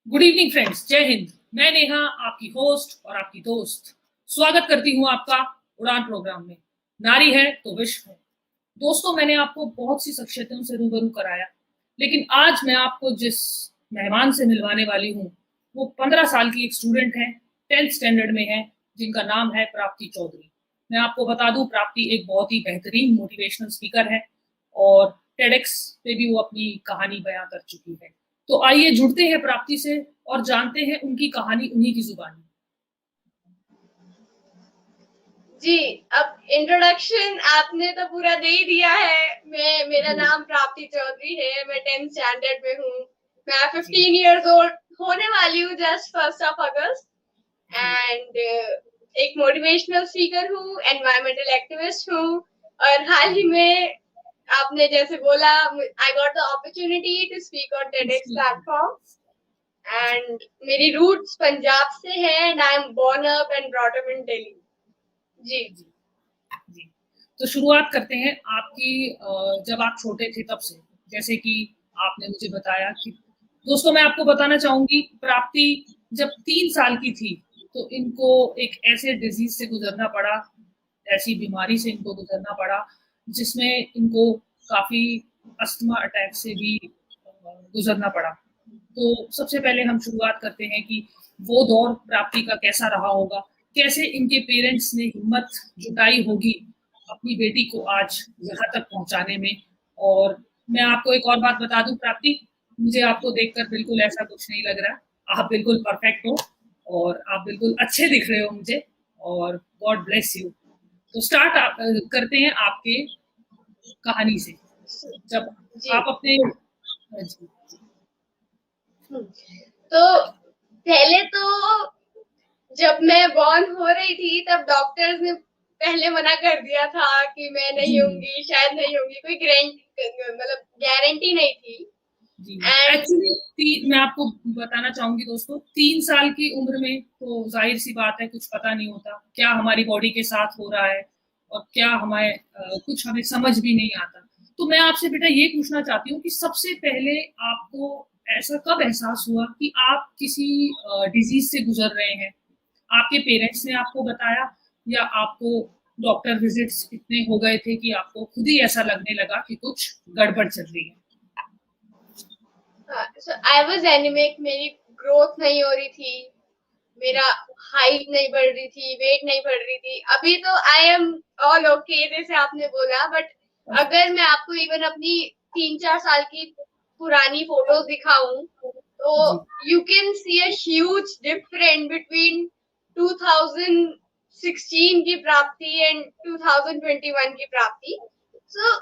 Good evening friends, जय हिंद। मैं नेहा, आपकी होस्ट और आपकी दोस्त, स्वागत करती हूँ आपका उड़ान प्रोग्राम में। नारी है तो विश्व है। दोस्तों, मैंने आपको बहुत सी शख्सियतों से रूबरू कराया, लेकिन आज मैं आपको जिस मेहमान से मिलवाने वाली हूँ वो 15 साल की एक स्टूडेंट है, 10th स्टैंडर्ड में है, जिनका नाम है प्राप्ति चौधरी। मैं आपको बता दूं, प्राप्ति एक बहुत ही बेहतरीन मोटिवेशनल स्पीकर है और टेडेक्स पे भी वो अपनी कहानी बयां कर चुकी है। तो आइए जुड़ते हैं प्राप्ति से और जानते हैं उनकी कहानी उन्हीं की जुबानी। जी, अब इंट्रोडक्शन आपने तो पूरा दे ही दिया है। मेरा नाम प्राप्ति चौधरी है। मैं 10th स्टैंडर्ड में हूँ। मैं 15 इयर्स ओल्ड होने वाली हूँ जस्ट 1 अगस्त एंड एक मोटिवेशनल स्पीकर हूँ, एनवायरमेंटल एक्टिविस्ट हूँ और हाल ही में आपने जैसे बोला, I got the opportunity to speak on TEDx platform and मेरी रूट्स पंजाब से है and I am born up and brought up in Delhi. जी जी। तो शुरुआत करते हैं आपकी। जब आप छोटे थे तब से, जैसे कि आपने मुझे बताया कि, दोस्तों मैं आपको बताना चाहूंगी, प्राप्ति जब 3 साल की थी तो इनको एक ऐसे डिजीज से गुजरना पड़ा, ऐसी बीमारी से इनको गुजरना पड़ा जिसमें इनको काफी अस्थमा अटैक से भी गुजरना पड़ा। तो सबसे पहले हम शुरुआत करते हैं कि वो दौर प्राप्ति का कैसा रहा होगा, कैसे इनके पेरेंट्स ने हिम्मत जुटाई होगी अपनी बेटी को आज यहाँ तक पहुंचाने में। और मैं आपको एक और बात बता दूं प्राप्ति, मुझे आपको देखकर बिल्कुल ऐसा कुछ नहीं लग रहा। आप बिल्कुल परफेक्ट हो और आप बिल्कुल अच्छे दिख रहे हो मुझे, और गॉड ब्लेस यू। तो स्टार्ट करते हैं आपके कहानी से। जब जी। आप अपने तो पहले तो जब मैं बॉर्न हो रही थी तब डॉक्टर्स ने पहले मना कर दिया था कि मैं जी नहीं होंगी, शायद नहीं होंगी, कोई मतलब गारंटी नहीं थी। जी एंड एक्चुअली मैं आपको बताना चाहूंगी दोस्तों, 3 साल की उम्र में तो जाहिर सी बात है कुछ पता नहीं होता क्या हमारी बॉडी के साथ हो रहा है, और क्या हमारे कुछ हमें समझ भी नहीं आता। तो मैं आपसे बेटा ये पूछना चाहती हूँ कि सबसे पहले आपको ऐसा कब एहसास हुआ कि आप किसी डिजीज से गुजर रहे हैं? आपके पेरेंट्स ने आपको बताया, या आपको डॉक्टर विजिट्स इतने हो गए थे कि आपको खुद ही ऐसा लगने लगा कि कुछ गड़बड़ चल रही है? आई वाज एनीमिक, मेरी ग्रोथ नहीं हो रही थी, मेरा हाइट नहीं बढ़ रही थी, वेट नहीं बढ़ रही थी। अभी तो आई एम ऑल ओके जैसे आपने बोला, बट अगर मैं आपको इवन अपनी 3-4 साल की पुरानी फोटोज दिखाऊं तो जी you can see a huge difference between 2016 की प्राप्ति एंड 2021 की प्राप्ति। सो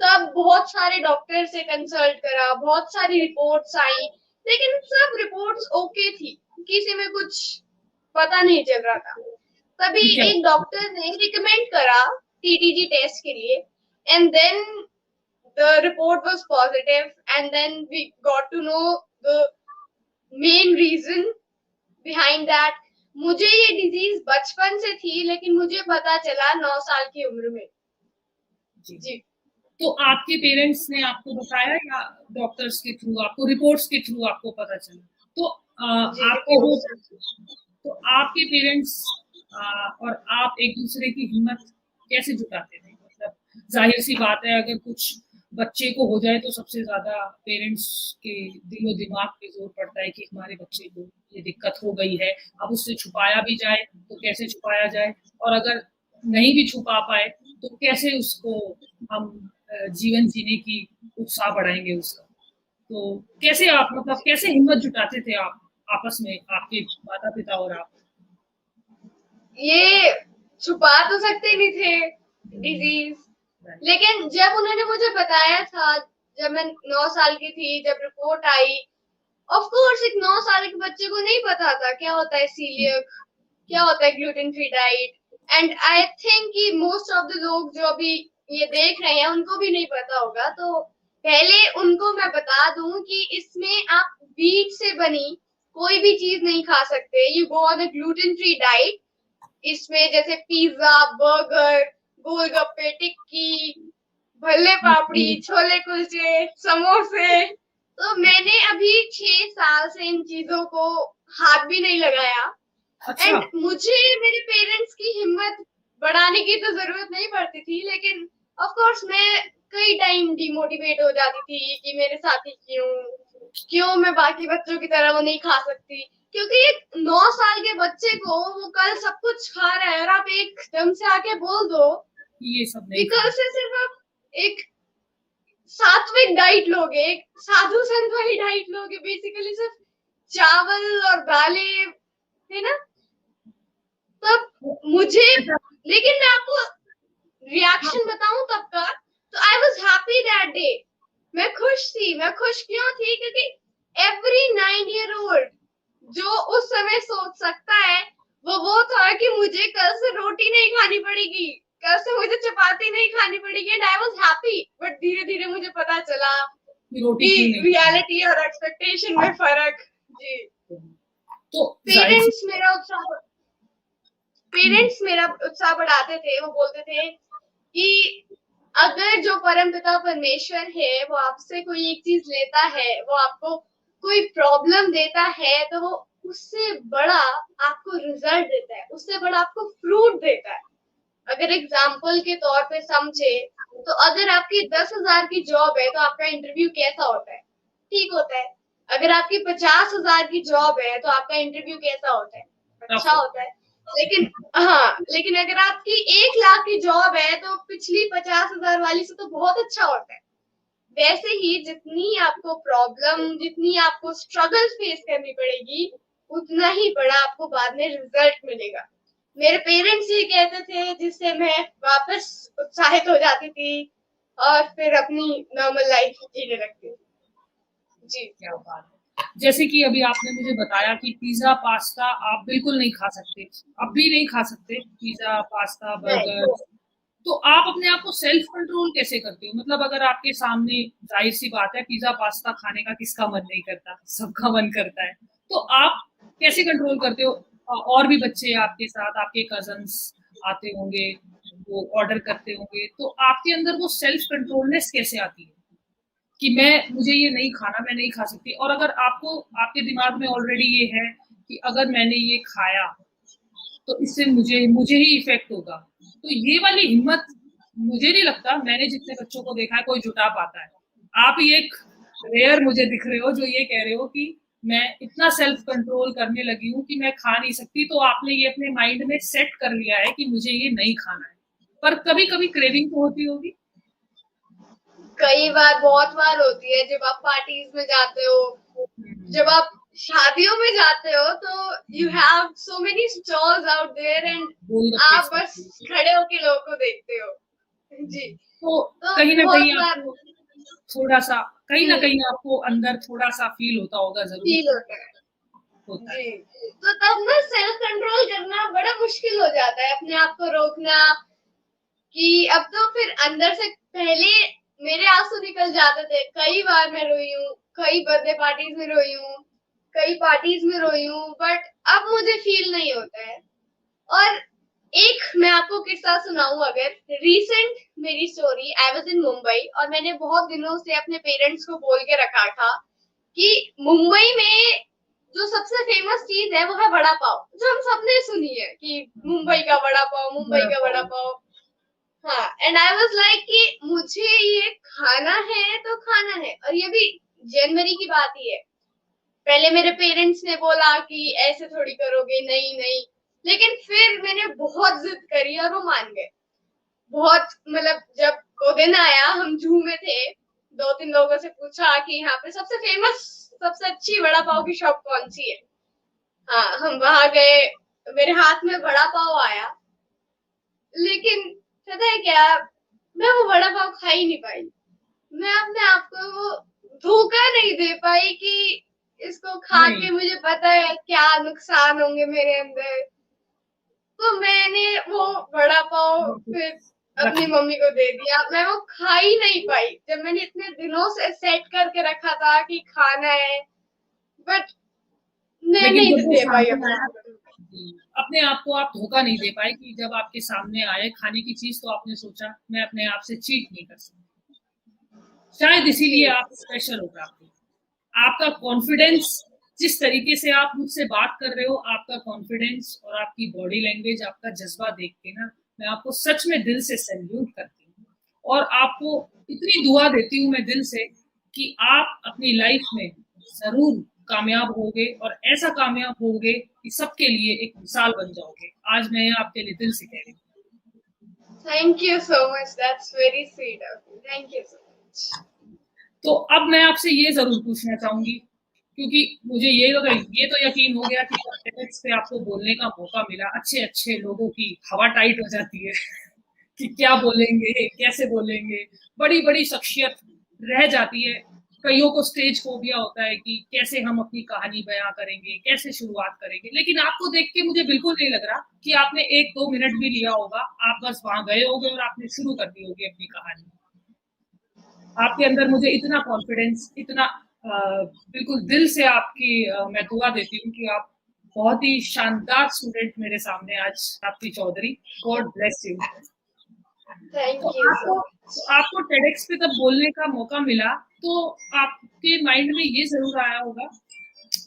तब बहुत सारे डॉक्टर से कंसल्ट करा, बहुत सारी रिपोर्ट्स आई, लेकिन सब रिपोर्ट्स ओके थी, किसी में कुछ पता नहीं चल रहा था। तभी ठीक है। एक डॉक्टर ने रिकमेंड करा टीटीजी टेस्ट के लिए and then the report was positive and then we got to know the main reason behind that. मुझे ये डिजीज बचपन से थी लेकिन मुझे पता चला 9 साल की उम्र में। जी जी तो आपके पेरेंट्स ने आपको बताया, या डॉक्टर्स के थ्रू, आपको रिपोर्ट्स के थ्रू आपको पता चला? तो जी आपको वो, रिपोर्ट्स। तो आपके पेरेंट्स और आप एक दूसरे की हिम्मत कैसे जुटाते थे? मतलब जाहिर सी बात है, अगर कुछ बच्चे को हो जाए तो सबसे ज्यादा पेरेंट्स के दिलो दिमाग पे जोर पड़ता है कि हमारे बच्चे को ये दिक्कत हो गई है। अब उससे छुपाया भी जाए तो कैसे छुपाया जाए, और अगर नहीं भी छुपा पाए तो कैसे उसको हम जीवन जीने की उत्साह बढ़ाएंगे उसका। तो कैसे आप, मतलब कैसे हिम्मत जुटाते थे आप आपस में, आपके माता पिता और आप? ये छुपा तो सकते नहीं थे डिजीज, लेकिन जब उन्होंने मुझे बताया था, जब मैं 9 साल की थी, जब रिपोर्ट आई, ऑफ कोर्स एक 9 साल के बच्चे को नहीं पता था क्या होता है सीलियक, क्या होता है gluten free diet. And I think कि मोस्ट ऑफ द लोग जो अभी ये देख रहे हैं उनको भी नहीं पता होगा। तो पहले उनको मैं बता दूं कि इसमें आप व्हीट से बनी कोई भी चीज नहीं खा सकते। You go on a gluten free diet. इसमें जैसे पिज्जा, बर्गर, गोलगप्पे, टिक्की, भल्ले पापड़ी, छोले कुलचे, समोसे, तो मैंने अभी 6 साल से इन चीजों को हाथ भी नहीं लगाया। अच्छा। एंड मुझे मेरे पेरेंट्स की हिम्मत बढ़ाने की तो जरूरत नहीं पड़ती थी, लेकिन ऑफ कोर्स मैं कई टाइम डिमोटिवेट हो जाती थी कि मेरे साथ ही क्यों मैं बाकी बच्चों की तरह वो नहीं खा सकती। क्योंकि एक 9 साल के बच्चे को वो कल सब कुछ खा रहा है और आप एकदम से आके बोल दो ये सब कि नहीं कल खाना। से सिर्फ आप एक सात्विक डाइट लोगे, एक साधु संत वाली डाइट लोगे, बेसिकली सिर्फ चावल और दालें, है ना। तब मुझे, ऐसा। लेकिन मैं आपको हाँ। रिएक्शन बताऊं तब का, तो I was happy that day. मैं खुश थी। मैं खुश क्यों थी? क्योंकि एवरी 9 ईयर ओल्ड जो उस समय सोच सकता है वो था कि मुझे कल से रोटी नहीं खानी पड़ेगी, कल से मुझे चपाती नहीं खानी पड़ेगी। And I was happy. But धीरे धीरे मुझे पता चला कि रोटी कि क्यों नहीं खानी। रियलिटी और एक्सपेक्टेशन में फर्क। जी। तो जाहिर सी। पेरेंट्स मेरा उत्साह पेरेंट्स मेरा उत्साह बढ़ाते थे। वो बोलते थे कि अगर जो परमपिता परमेश्वर है वो आपसे कोई एक चीज लेता है, वो आपको कोई प्रॉब्लम देता है, तो वो उससे बड़ा आपको रिजल्ट देता है, उससे बड़ा आपको फ्रूट देता है। अगर एग्जाम्पल के तौर पे समझे तो अगर आपकी 10,000 की जॉब है तो आपका इंटरव्यू कैसा होता है? ठीक होता है। अगर आपकी 50,000 की जॉब है तो आपका इंटरव्यू कैसा होता है? अच्छा होता है। लेकिन हाँ, लेकिन अगर आपकी 1 लाख की जॉब है तो पिछली 50,000 वाली से तो बहुत अच्छा होता है। वैसे ही जितनी आपको प्रॉब्लम, जितनी आपको स्ट्रगल फेस करनी पड़ेगी, उतना ही बड़ा आपको बाद में रिजल्ट मिलेगा। मेरे पेरेंट्स ये कहते थे, जिससे मैं वापस उत्साहित हो जाती थी और फिर अपनी नॉर्मल लाइफ जीने लगती थी। जी। क्या बात है। जैसे कि अभी आपने मुझे बताया कि पिज्जा पास्ता आप बिल्कुल नहीं खा सकते, अब भी नहीं खा सकते पिज्जा पास्ता नहीं। बर्गर। तो आप अपने आप को सेल्फ कंट्रोल कैसे करते हो? मतलब अगर आपके सामने, जाहिर सी बात है, पिज्जा पास्ता खाने का किसका मन नहीं करता, सबका मन करता है। तो आप कैसे कंट्रोल करते हो? और भी बच्चे आपके साथ, आपके कजन्स आते होंगे, वो ऑर्डर करते होंगे, तो आपके अंदर वो सेल्फ कंट्रोलनेस कैसे आती है कि मैं, मुझे ये नहीं खाना, मैं नहीं खा सकती? और अगर आपको, आपके दिमाग में ऑलरेडी ये है कि अगर मैंने ये खाया तो इससे मुझे मुझे ही इफेक्ट होगा, तो ये वाली हिम्मत मुझे नहीं लगता, मैंने जितने बच्चों को देखा है, कोई जुटा पाता है। आप ये एक रेयर मुझे दिख रहे हो जो ये कह रहे हो कि मैं इतना सेल्फ कंट्रोल करने लगी हूँ कि मैं खा नहीं सकती। तो आपने ये अपने माइंड में सेट कर लिया है कि मुझे ये नहीं खाना है। पर कभी कभी क्रेविंग तो होती होगी। कई बार, बहुत बार होती है। जब आप पार्टीज में जाते हो, जब आप शादियों में जाते हो, तो you have so many stalls out there and golgappe आप बस समोसे। खड़े होके लोगों को देखते हो। जी। तो तो कहीं ना बहुत कहीं बार आपको थोड़ा सा, कहीं ना कहीं आपको अंदर थोड़ा सा फील होता होगा, जरूर फील होता है। होता है। जी। तो तब ना सेल्फ कंट्रोल करना बड़ा मुश्किल हो जाता है, अपने आप को रोकना। कि अब तो फिर अंदर से पहले मेरे आंसू निकल जाते थे। कई बार मैं रोई हूँ, कई बर्थडे पार्टीज में रोई हूँ, कई पार्टीज में रोई हूँ, बट अब मुझे फील नहीं होता है। और एक मैं आपको किस्सा सुनाऊं, अगर रीसेंट मेरी story. I was in Mumbai और मैंने बहुत दिनों से अपने पेरेंट्स को बोल के रखा था कि मुंबई में जो सबसे फेमस चीज है वो है वड़ा पाव, जो हम सबने सुनी है कि मुंबई का वड़ा पाव, मुंबई बड़ा का वड़ा पाव। पाव। हाँ। एंड आई वाज लाइक कि मुझे ये खाना है तो खाना है। और ये भी जनवरी की बात ही है। पहले मेरे पेरेंट्स ने बोला कि ऐसे थोड़ी करोगे, नहीं नहीं। लेकिन फिर मैंने बहुत जिद करी और वो मान गए। बहुत, मतलब जब वो दिन आया, हम जू में थे, 2-3 लोगों से पूछा कि यहाँ पे सबसे फेमस, सबसे अच्छी वड़ा पाव की शॉप कौन सी है। हाँ, हम वहां गए। मेरे हाथ में वड़ा पाव आया, लेकिन पता है क्या, मैं वो वड़ा पाव खा ही नहीं पाई। मैं अपने आप को वो धोखा नहीं दे पाई कि इसको खा नहीं। के मुझे पता है क्या नुकसान होंगे मेरे अंदर। तो मैंने वो वड़ा पाव फिर रख अपनी मम्मी को दे दिया। मैं वो खा ही नहीं पाई, जब मैंने इतने दिनों से सेट करके रखा था कि खाना है। बट मैं लेकिन नहीं जब वो दे पाई सामने अपने आया, आप को। अपने आप को आप धोखा नहीं दे पाए कि जब आपके सामने आए खाने की चीज तो आपने सोचा मैं अपने आप से चीट नहीं कर सकती। शायद जी। इसीलिए आप स्पेशल हो जाते हैं। आपका कॉन्फिडेंस, जिस तरीके से आप मुझसे बात कर रहे हो, आपका कॉन्फिडेंस और आपकी बॉडी लैंग्वेज, आपका जज्बा देख के ना मैं आपको सच में दिल से सैल्यूट करती हूँ और आपको इतनी दुआ देती हूँ मैं दिल से कि आप अपनी लाइफ में जरूर कामयाब होगे और ऐसा कामयाब होगे कि सबके लिए एक मिसाल बन जाओगे। आज मैं आपके लिए दिल से कह रही हूँ। Thank you so much. That's very sweet of you. Thank you so much. तो अब मैं आपसे ये जरूर पूछना चाहूंगी, क्योंकि मुझे ये तो यकीन हो गया कि टेक्स पे आपको बोलने का मौका मिला, अच्छे अच्छे लोगों की हवा टाइट हो जाती है कि क्या बोलेंगे, कैसे बोलेंगे, बड़ी बड़ी शख्सियत रह जाती है। कईयों को स्टेज फोबिया होता है कि कैसे हम अपनी कहानी बयां करेंगे, कैसे शुरुआत करेंगे, लेकिन आपको देख के मुझे बिल्कुल नहीं लग रहा कि आपने 1-2 मिनट भी लिया होगा। आप बस वहां गए होगे और आपने शुरू कर दी होगी अपनी कहानी। आपके अंदर मुझे इतना कॉन्फिडेंस, इतना बिल्कुल दिल से आपकी मैं दुआ देती हूँ कि आप बहुत ही शानदार स्टूडेंट मेरे सामने आज Prapti Chaudhary. God bless you. Thank तो you so आपको much. तो आपको टेडेक्स पे तब बोलने का मौका मिला तो आपके माइंड में ये जरूर आया होगा,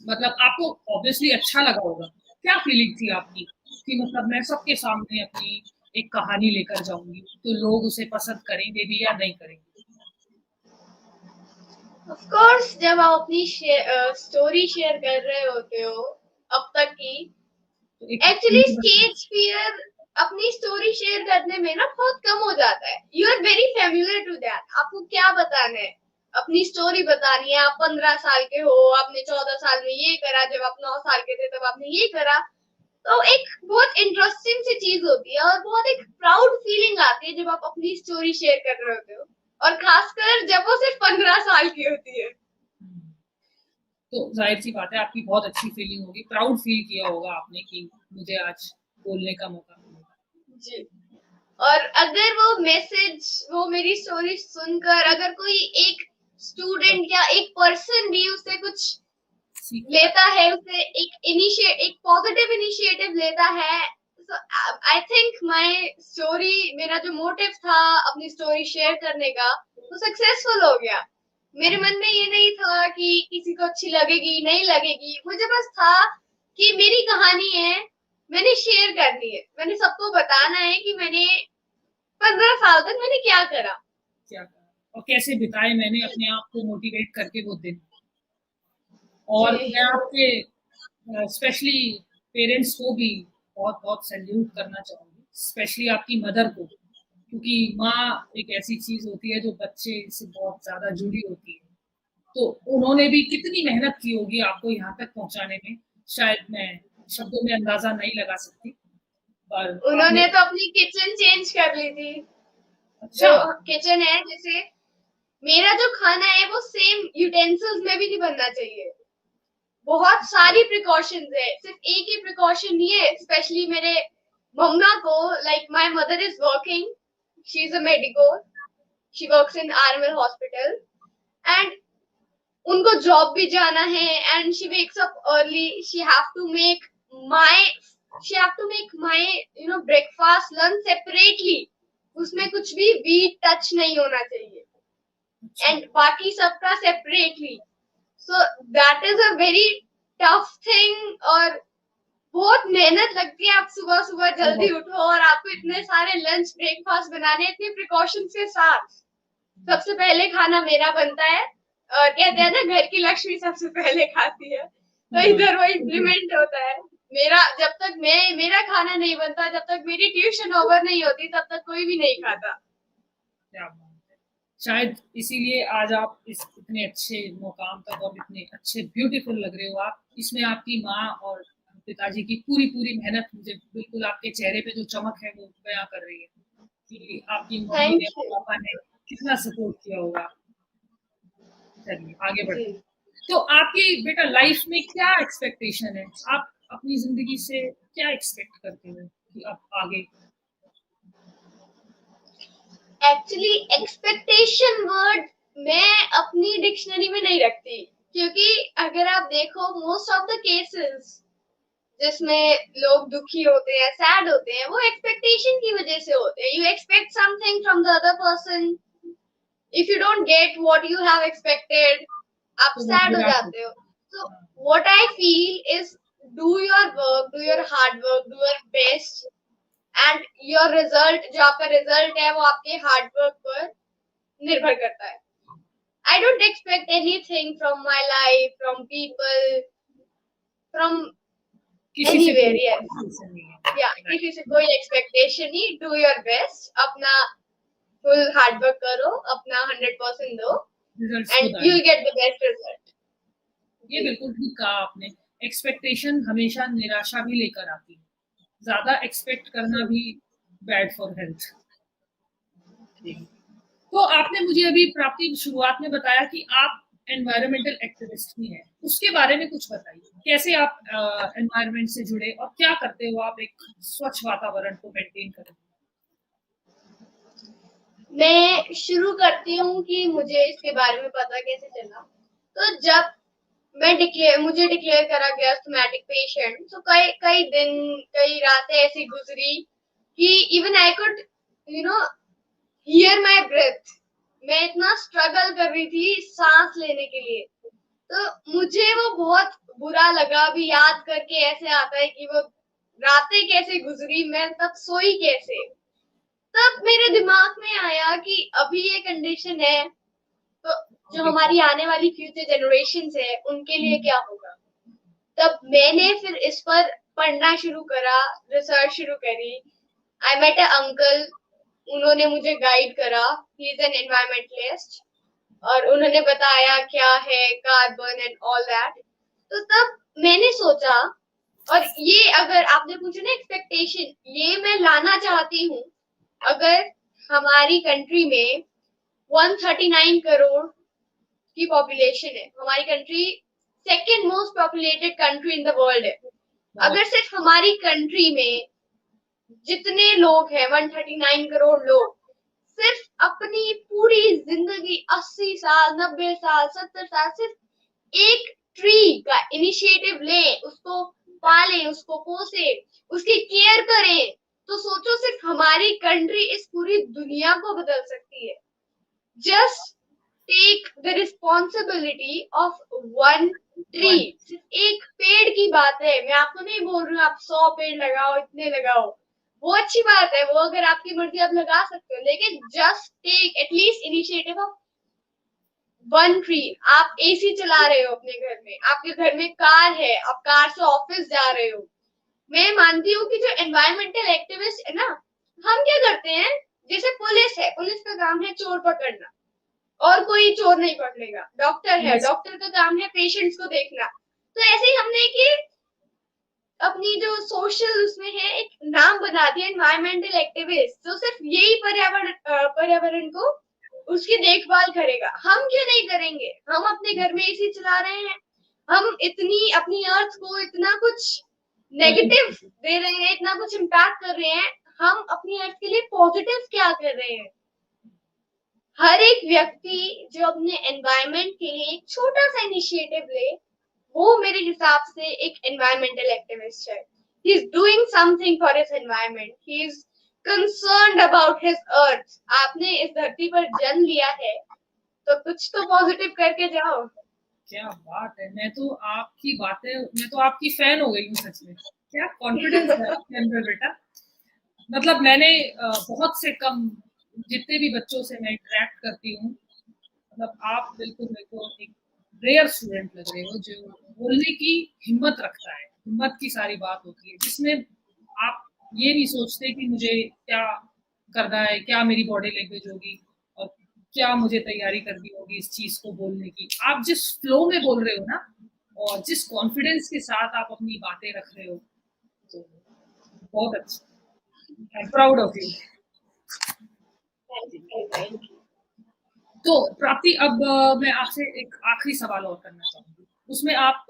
मतलब आपको ऑब्वियसली अच्छा लगा होगा। क्या फीलिंग थी आपकी कि मतलब मैं सबके सामने अपनी एक कहानी लेकर जाऊंगी तो लोग उसे पसंद करेंगे भी या नहीं करेंगे? Of course, जब आप अपनी स्टोरी शेयर कर रहे होते हो अब तक की, तो एक एक्चुअली स्टेज फियर अपनी स्टोरी शेयर करने में ना बहुत कम हो जाता है. You are very familiar to that. आपको क्या बताना है, अपनी स्टोरी बतानी है. आप 15 साल के हो, आपने 14 साल में ये करा, जब आप 9 साल के थे तब आपने ये करा. तो एक बहुत इंटरेस्टिंग सी चीज होती है और बहुत एक प्राउड फीलिंग आती है जब आप अपनी स्टोरी शेयर कर रहे होते हो, और खासकर जब वो सिर्फ 15 साल की होती है. तो जाहिर सी बात है आपकी बहुत अच्छी फीलिंग होगी, प्राउड फील किया होगा आपने कि मुझे आज बोलने का मौका मिला। जी. और अगर वो मैसेज, वो मेरी स्टोरी सुनकर अगर कोई एक स्टूडेंट या एक पर्सन भी उससे कुछ लेता है, उसे एक पॉजिटिव इनिशिएटिव लेता है, so I think my story, मेरा जो मोटिव था अपनी स्टोरी शेयर करने का, वो सक्सेसफुल हो गया. मेरे मन में ये नहीं था कि किसी को अच्छी लगेगी नहीं लगेगी. मुझे बस था कि मेरी कहानी है, मैंने शेयर करनी है, मैंने सबको बताना है कि मैंने 15 साल तक मैंने क्या करा, क्या करा और कैसे बिताए मैंने अपने आप को मोटिवेट करके वो दिन। और मैं आपके स्पेशली पेरेंट्स को भी बहुत बहुत सैल्यूट करना चाहूंगी, स्पेशली आपकी मदर को, क्योंकि माँ एक ऐसी चीज होती है जो बच्चे से बहुत ज्यादा जुड़ी होती है। तो उन्होंने भी कितनी मेहनत की होगी आपको यहाँ तक पहुंचाने में, शायद मैं शब्दों में अंदाजा नहीं लगा सकती, पर उन्होंने आपने। तो अपनी किचन चेंज कर ली थी. अच्छा। जो किचन है, जैसे मेरा जो खाना है वो सेम यूटेंसिल्स में भी नहीं बनना चाहिए. बहुत सारी प्रिकॉशंस है, सिर्फ एक ही प्रिकॉशन नहीं है. स्पेशली मेरे मम्मा को, like my mother is working, she is a medico, she works in RML hospital, and उनको जॉब भी जाना है, and she wakes up early. She have to make my breakfast lunch separately. उसमें कुछ भी व्हीट टच नहीं होना चाहिए, एंड बाकी सबका separately. So that is a very tough thing, और बहुत मेहनत लगती है. आप सुबह सुबह जल्दी उठो और आपको इतने सारे लंच ब्रेकफास्ट बनाने, इतने प्रिकॉशंस के साथ. सबसे पहले खाना मेरा बनता है, और कहते हैं ना घर की लक्ष्मी सबसे पहले खाती है, तो इधर वो इम्प्लीमेंट होता है. जब तक मेरा खाना नहीं बनता, जब तक मेरी ट्यूशन ओवर नहीं होती, तब तक कोई भी नहीं खाता. क्या बात है। शायद इसीलिए आज आप इस इतने अच्छे मुकाम तक और इतने अच्छे ब्यूटीफुल लग रहे हो आप। इसमें आपकी माँ और पिताजी की पूरी पूरी मेहनत मुझे बिल्कुल आपके चेहरे पे जो चमक है वो बयां कर रही है कि आपकी मम्मी थैंक ने, यू. पापा ने कितना सपोर्ट किया होगा। चलिए आगे जी. बढ़ते हैं। तो आपकी बेटा लाइफ में क्या एक्सपेक्टेशन है, आप अपनी जिंदगी से क्या एक्सपेक्ट करते हो कि आप आगे? एक्चुअली एक्सपेक्टेशन वर्ड मैं अपनी डिक्शनरी में नहीं रखती, क्योंकि अगर आप देखो मोस्ट ऑफ द केसेस जिसमें लोग दुखी होते हैं, सैड होते हैं, वो एक्सपेक्टेशन की वजह से होते हैं. You expect something from the other person, if you don't get what you have expected, आप तो वो सैड हो निराश जाते होते हो। हैं। So हाँ, what I feel is do your work, do your hard work, do your best, and your result, जो आपका रिजल्ट है वो आपके हार्ड वर्क पर निर्भर करता है। I don't expect anything from my life, from people, from किसी से anywhere. कोई Yes, expectation नहीं है। yeah, Right. किसी से कोई एक्सपेक्टेशन नहीं। डू योर बेस्ट, अपना फुल हार्ड वर्क करो, अपना 100% दो, रिजल्ट्स खुद एंड यू आएंगे। Get the best result. ये बिल्कुल ठीक कहा आपने। एक्सपेक्टेशन हमेशा निराशा भी लेकर आती है। ज़्यादा एक्सपेक्ट करना भी बैड फॉर हेल्थ। तो आपने मुझे अभी प्राप्ति शुरुआत में बताया कि आप एनवायरमेंटल एक्टिविस्ट भी हैं। उसके बारे में कुछ बताइए। कैसे आप एनवायरनमेंट से जुड़े और क्या करते हो आप एक स्वच्छ वातावरण को मेंटेन करने? मैं शुरू करती हूँ कि मुझे इसके बारे में पता कैसे चला। तो जब मुझे डिक्लेयर करा गया अस्थमैटिक पेशेंट, तो कई कई दिन, कई रातें ऐसी गुजरी कि even I could hear my breath. मैं इतना स्ट्रगल कर रही थी सांस लेने के लिए। तो मुझे वो बहुत बुरा लगा। अभी याद करके ऐसे आता है कि वो रातें कैसे गुजरी, मैं तब सोई कैसे। तब मेरे दिमाग में आया कि अभी ये कंडीशन है, तो जो हमारी आने वाली फ्यूचर जनरेशंस है उनके लिए क्या होगा। तब मैंने फिर इस पर पढ़ना शुरू करा, रिसर्च शुरू करी। आई मेट अ अंकल, उन्होंने मुझे गाइड करा। ही इज एन एनवायरमेंटलिस्ट, और उन्होंने बताया क्या है कार्बन एंड ऑल दैट। तो तब मैंने सोचा, और ये अगर आपने पूछा ना एक्सपेक्टेशन, ये मैं लाना चाहती हूँ। अगर हमारी कंट्री में 139 करोड़ की पॉपुलेशन है, हमारी country second most populated country in the world है। अगर सिर्फ हमारी कंट्री में जितने लोग हैं 139 करोड़ लोग, सिर्फ अपनी पूरी जिंदगी 80 साल, 90 साल, 70 साल सिर्फ एक ट्री का इनिशिएटिव लें, उसको पालें, उसको पोसे, उसकी केयर करें, तो सोचो सिर्फ हमारी कंट्री इस पूरी दुनिया को बदल सकती है। Just take the responsibility of one tree. सिर्फ एक पेड़ की बात है, मैं आपको नहीं बोल रही हूँ आप 100 पेड़ लगाओ, इतने लगाओ, वो अच्छी बात है, वो अगर आपकी मर्जी आप लगा सकते हो, लेकिन just take at least initiative of one tree. आप एसी चला रहे हो अपने घर में, आपके घर में कार है, आप कार से ऑफिस जा रहे हो। मैं मानती हूँ कि जो एनवायरमेंटल एक्टिविस्ट है ना, हम क्या करते हैं, जैसे पुलिस है, पुलिस का काम है चोर पकड़ना, और कोई चोर नहीं पकड़ेगा। डॉक्टर है, डॉक्टर का काम है पेशेंट्स को देखना। तो ऐसे ही हमने कि अपनी जो सोशल उसमें है एक नाम बना दिया एनवायरमेंटल एक्टिविस्ट, तो सिर्फ यही पर्यावरण को उसकी देखभाल करेगा। हम क्यों नहीं करेंगे? हम अपने घर में एसी चला रहे हैं, हम इतनी अपनी अर्थ को इतना कुछ नेगेटिव दे रहे हैं, इतना कुछ इम्पैक्ट कर रहे हैं, हम अपनी अर्थ के लिए पॉजिटिव क्या कर रहे हैं? हर एक व्यक्ति जो अपने एनवायरनमेंट के लिए एक छोटा सा इनिशिएटिव ले, वो मेरे हिसाब से एक एनवायरमेंटल एक्टिविस्ट है। He is doing something for his environment, he is concerned about his earth. आपने इस धरती पर जन्म लिया है, तो कुछ तो पॉजिटिव करके जाओ। क्या बात है! मैं तो आपकी फैन हो गई हूँ सच में। क्या कॉन्फिडेंस है आपके अंदर बेटा। मतलब मैंने बहुत से कम जितने भी बच्चों से मैं इंटरेक्ट करती हूँ, मतलब आप बिल्कुल मेरे को एक रेयर स्टूडेंट लग रहे हो जो बोलने की हिम्मत रखता है। हिम्मत की सारी बात होती है जिसमें आप ये नहीं सोचते कि मुझे क्या करना है, क्या मेरी बॉडी लैंग्वेज होगी और क्या मुझे तैयारी करनी होगी इस चीज को बोलने की। आप जिस फ्लो में बोल रहे हो ना और जिस कॉन्फिडेंस के साथ आप अपनी बातें रख रहे हो, तो बहुत अच्छा। I am proud of you. तो प्राप्ति, अब मैं आपसे एक आखिरी सवाल और करना चाहूंगी। उसमें आप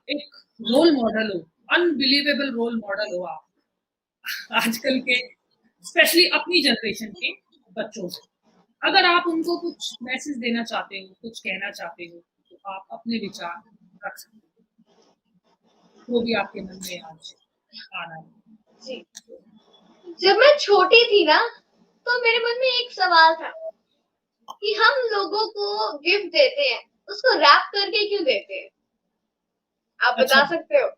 एक रोल मॉडल हो, अनबिलीवेबल रोल मॉडल हो आप आजकल के, स्पेशली अपनी जनरेशन के बच्चों से। अगर आप उनको कुछ मैसेज देना चाहते हो, कुछ कहना चाहते हो, तो आप अपने विचार रख सकते हो, वो भी आपके मन में आज आ रहा है। जी, जब मैं छोटी थी ना, तो मेरे मन में एक सवाल था कि हम लोगों को गिफ्ट देते हैं, उसको रैप करके क्यों देते हैं? आप अच्छा, बता सकते हो?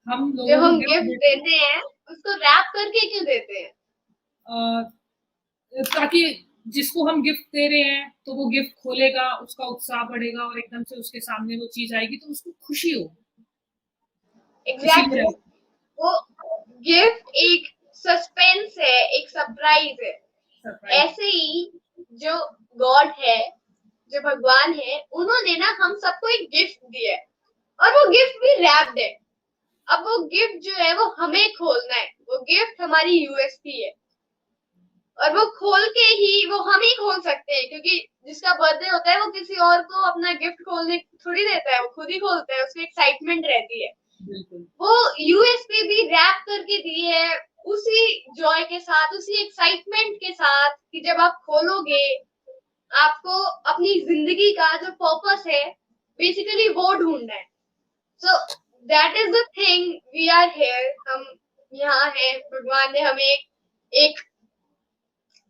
हम जो लोगों को हम गिफ्ट गिफ्ट देते हैं देते हैं उसको रैप करके क्यों देते हैं? ताकि जिसको हम गिफ्ट दे रहे हैं तो वो गिफ्ट खोलेगा, उसका उत्साह बढ़ेगा और एकदम से उसके सामने वो चीज आएगी तो उसको खुशी हो, इसीलिए एग्जैक्टली वो गिफ्ट एक सस्पेंस है, एक सरप्राइज है। सरप्राइज। ऐसे ही जो गॉड है, जो भगवान है, उन्होंने ना हम सबको एक गिफ्ट दिया है और वो गिफ्ट भी रैप्ड है। अब वो गिफ्ट जो है वो हमें खोलना है, वो गिफ्ट हमारी यूएसपी है और वो खोल के ही वो हम ही खोल सकते हैं, क्योंकि जिसका बर्थडे होता है वो किसी और को अपना गिफ्ट खोलने थोड़ी देता है, वो खुद ही खोलता है, उसकी एक्साइटमेंट रहती है। बिल्कुल। वो यूएसपी भी रैप करके दी है उसी जॉय के साथ, उसी एक्साइटमेंट के साथ कि जब आप खोलोगे आपको अपनी जिंदगी का जो पर्पस है बेसिकली वो ढूंढना है। So that is the thing, we are here, हम यहाँ हैं, भगवान ने हमें एक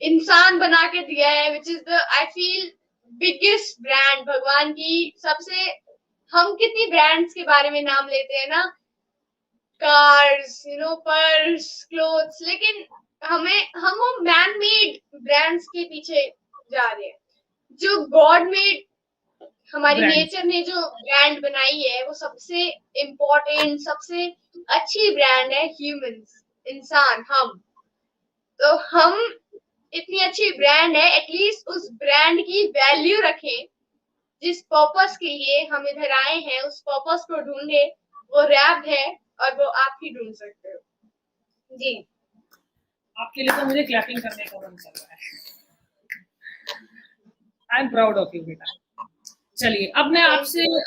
इंसान बना के दिया है, which is the I feel biggest brand भगवान की सबसे। हम कितनी ब्रांड्स के बारे में नाम लेते हैं ना, कार्स, पर्स, क्लोथ्स, लेकिन हम वो मैन मेड ब्रांड्स के पीछे जा रहे हैं। जो गॉड मेड हमारी ब्रांड। नेचर ने जो ब्रांड बनाई है वो सबसे इम्पोर्टेंट, सबसे अच्छी ब्रांड है ह्यूमंस, इंसान, हम। तो हम इतनी अच्छी ब्रांड है, एटलीस्ट उस ब्रांड की वैल्यू रखें। जिस पर्पस के लिए हम इधर आए हैं उस पर्पस को ढूंढे, वो रैप है और वो आप ही ढूंढ सकते हो। जी। आपके लिए तो मुझे क्लैपिंग करने का मन कर रहा है। I am proud of you बेटा। चलिए, अब मैं थैंक आपसे यू।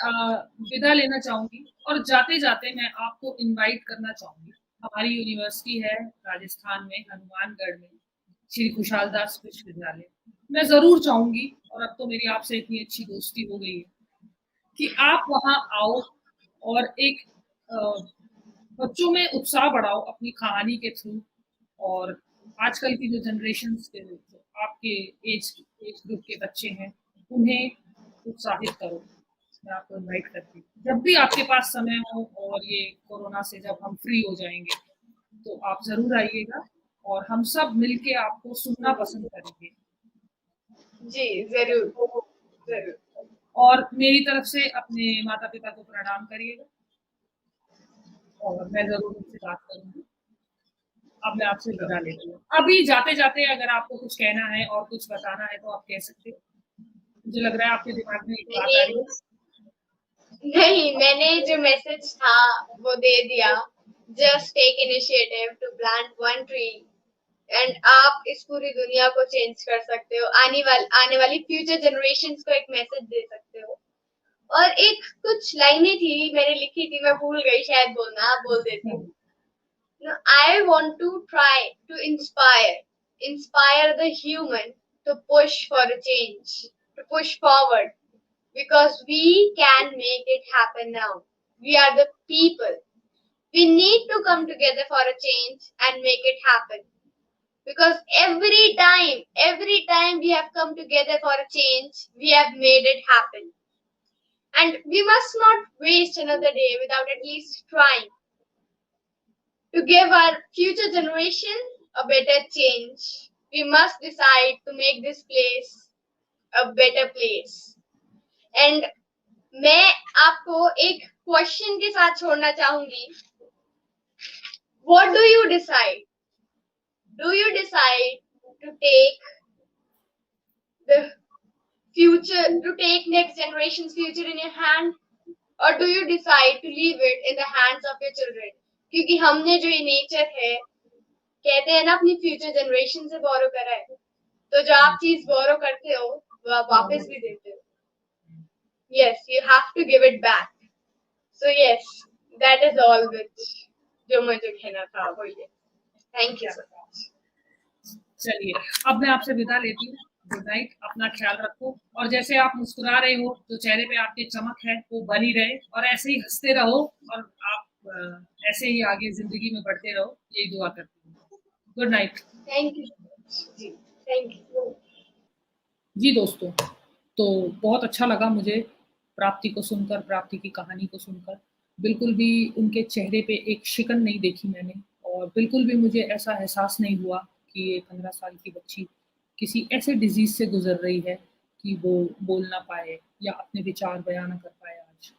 विदा लेना चाहूंगी और जाते जाते मैं आपको इनवाइट करना चाहूंगी। हमारी यूनिवर्सिटी है राजस्थान में, हनुमानगढ़ में, श्री खुशहाल दास विश्वविद्यालय। मैं जरूर चाहूंगी, और अब तो मेरी आपसे इतनी अच्छी दोस्ती हो गई है, कि आप वहां आओ और एक बच्चों में उत्साह बढ़ाओ अपनी कहानी के थ्रू। और आजकल की जो जनरेशन के जो आपके एज एज ग्रुप के बच्चे हैं उन्हें उत्साहित करो। मैं आपको इनवाइट करती हूँ, जब भी आपके पास समय हो और ये कोरोना से जब हम फ्री हो जाएंगे तो आप जरूर आइएगा और हम सब मिलके आपको सुनना पसंद करेंगे। जी जरूर, जरूर। और मेरी तरफ से अपने माता पिता को प्रणाम करिएगा और मैं जरूर उनसे बात करूंगी। अब मैं आपसे विदा लेती हूँ। अभी जाते जाते अगर आपको कुछ कहना है और कुछ बताना है तो आप कह सकते हो। मुझे लग रहा है आपके दिमाग में एक बात आ मैंने रही है। नहीं, मैंने जो मैसेज था वो दे दिया। Just take initiative to plant one tree and आप इस पूरी दुनिया को चेंज कर सकते हो, आने वाली फ्यूचर जनरेशंस को एक मैसेज दे सकते हो। और एक कुछ लाइनें थी मैंने लिखी थी, मैं भूल गई, शायद बोलना, आप बोल देती हूँ। No, I want to try to inspire the human to push for a change, to push forward, because we can make it happen now. We are the people. We need to come together for a change and make it happen. Because every time we have come together for a change, we have made it happen. And we must not waste another day without at least trying to give our future generation a better change. We must decide to make this place a better place. And मैं आपको एक question के साथ छोड़ना चाहूंगी. What do you decide? Do you decide to take the future, to take next generation's future in your hand, or do you decide to leave it in the hands of your children? क्योंकि हमने जो ये nature है, कहते हैं ना, अपनी future generation से बोरो करा है, तो जो आप चीज बोरो करते हो वो आप वापस भी देते हो. Yes, you have to give it back. So yes, that is all which जो मुझे कहना था वो ये. Thank you so much. चलिए, अब मैं आपसे विदा लेती हूँ। गुड नाइट, अपना ख्याल रखो और जैसे आप मुस्कुरा रहे हो जो चेहरे पे आपके चमक है वो बनी रहे और ऐसे ही हंसते रहो और आप ऐसे ही आगे जिंदगी में बढ़ते रहो, यही दुआ करती हूँ। Good night. Thank you so much. जी, thank you. जी दोस्तों, तो बहुत अच्छा लगा मुझे प्राप्ति को सुनकर, प्राप्ति की कहानी को सुनकर बिल्कुल भी उनके चेहरे पे एक शिकन नहीं देखी मैंने, और बिल्कुल भी मुझे ऐसा एहसास नहीं हुआ कि ये 15 साल की बच्ची किसी ऐसे डिज़ीज़ से गुज़र रही है कि वो बोल ना पाए या अपने विचार बयाँ ना कर पाए आज।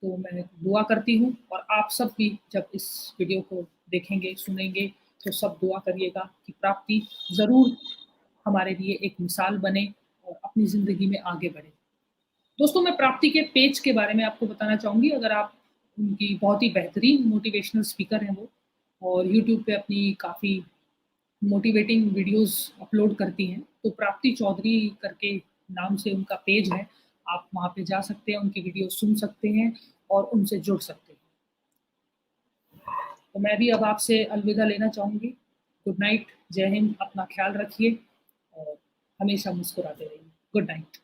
तो मैं दुआ करती हूँ, और आप सब भी जब इस वीडियो को देखेंगे, सुनेंगे, तो सब दुआ करिएगा कि प्राप्ति ज़रूर हमारे लिए एक मिसाल बने और अपनी ज़िंदगी में आगे बढ़े। दोस्तों, मैं प्राप्ति के पेज के बारे में आपको बताना चाहूँगी। अगर आप उनकी बहुत ही बेहतरीन मोटिवेशनल स्पीकर हैं वो, और यूट्यूब पे अपनी काफ़ी मोटिवेटिंग वीडियोज़ अपलोड करती हैं। तो प्राप्ति चौधरी करके नाम से उनका पेज है। आप वहाँ पे जा सकते हैं, उनकी वीडियो सुन सकते हैं और उनसे जुड़ सकते हैं। तो मैं भी अब आपसे अलविदा लेना चाहूँगी। गुड नाइट, जय हिंद, अपना ख़्याल रखिए और हमेशा मुस्कुराते रहिए। Good night.